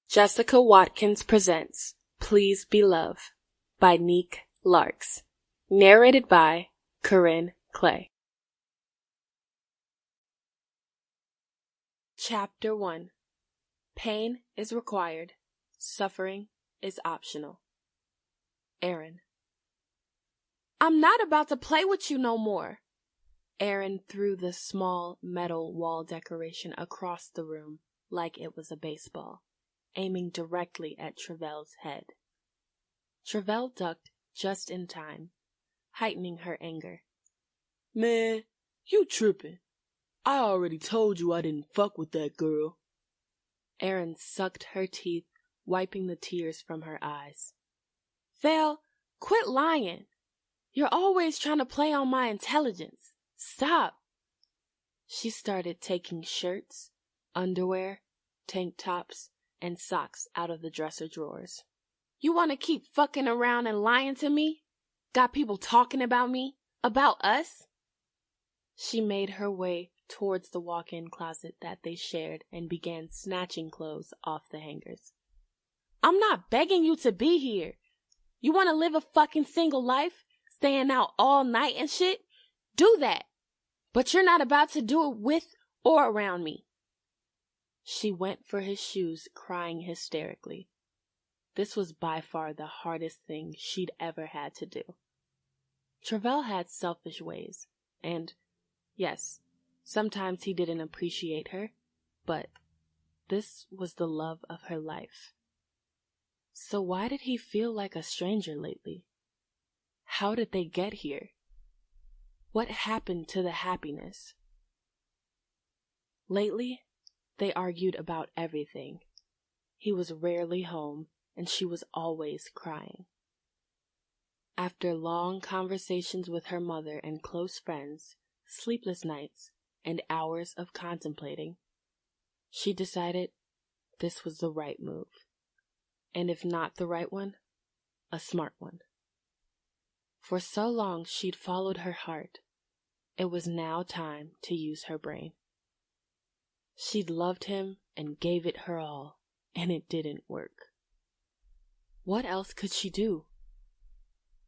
Jessica Watkins presents Please Be Love by Nique Luarks. Narrated by Corin Clay. Chapter 1. Pain is required. Suffering is optional. Erin. I'm not about to play with you no more. Erin threw the small metal wall decoration across the room like it was a baseball, aiming directly at Trevelle's head. Trevelle ducked just in time, heightening her anger. Man, you tripping. I already told you I didn't fuck with that girl. Erin sucked her teeth, wiping the tears from her eyes. Val, quit lying. You're always trying to play on my intelligence. Stop. She started taking shirts, underwear, tank tops, and socks out of the dresser drawers. You want to keep fucking around and lying to me? Got people talking about me? About us? She made her way towards the walk-in closet that they shared and began snatching clothes off the hangers. I'm not begging you to be here. You want to live a fucking single life? Staying out all night and shit? Do that. But you're not about to do it with or around me. She went for his shoes, crying hysterically. This was by far the hardest thing she'd ever had to do. Trevelle had selfish ways, and, yes, sometimes he didn't appreciate her, but this was the love of her life. So why did he feel like a stranger lately? How did they get here? What happened to the happiness? Lately, they argued about everything. He was rarely home, and she was always crying. After long conversations with her mother and close friends, sleepless nights, and hours of contemplating, she decided this was the right move. And if not the right one, a smart one. For so long she'd followed her heart. It was now time to use her brain. She'd loved him and gave it her all, and it didn't work. What else could she do?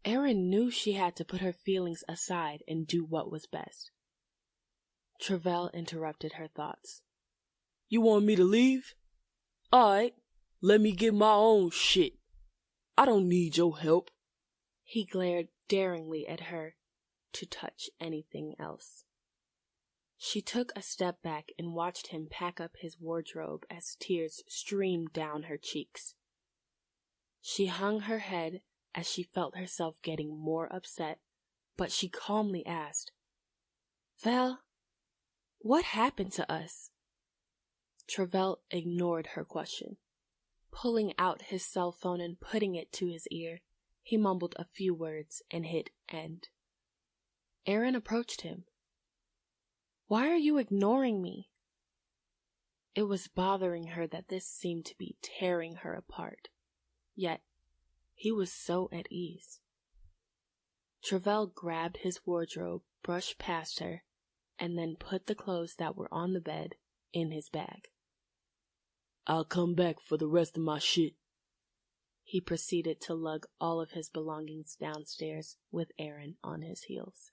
Erin knew she had to put her feelings aside and do what was best. Trevelle interrupted her thoughts. You want me to leave? Alright, let me get my own shit. I don't need your help. He glared daringly at her to touch anything else. She took a step back and watched him pack up his wardrobe as tears streamed down her cheeks. She hung her head as she felt herself getting more upset, but she calmly asked, Val, what happened to us? Trevelle ignored her question. Pulling out his cell phone and putting it to his ear, he mumbled a few words and hit end. Erin approached him. Why are you ignoring me? It was bothering her that this seemed to be tearing her apart. Yet, he was so at ease. Trevelle grabbed his wardrobe, brushed past her, and then put the clothes that were on the bed in his bag. I'll come back for the rest of my shit. He proceeded to lug all of his belongings downstairs with Erin on his heels.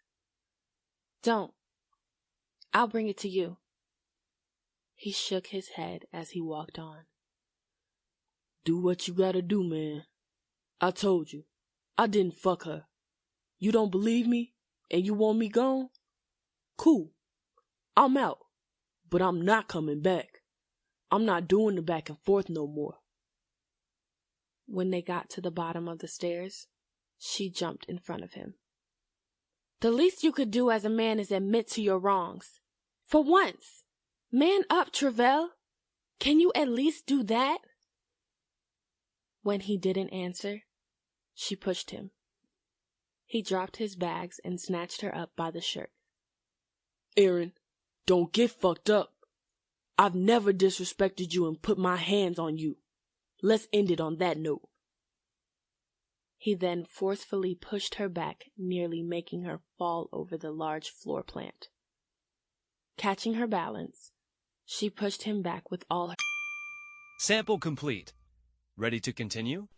Don't. I'll bring it to you. He shook his head as he walked on. Do what you gotta do, man. I told you, I didn't fuck her. You don't believe me, and you want me gone? Cool. I'm out, but I'm not coming back. I'm not doing the back and forth no more. When they got to the bottom of the stairs, she jumped in front of him. The least you could do as a man is admit to your wrongs. For once, man up, Trevelle. Can you at least do that? When he didn't answer, she pushed him. He dropped his bags and snatched her up by the shirt. Erin, don't get fucked up. I've never disrespected you and put my hands on you. Let's end it on that note. He then forcefully pushed her back, nearly making her fall over the large floor plant. Catching her balance, she pushed him back with all her... Sample complete. Ready to continue?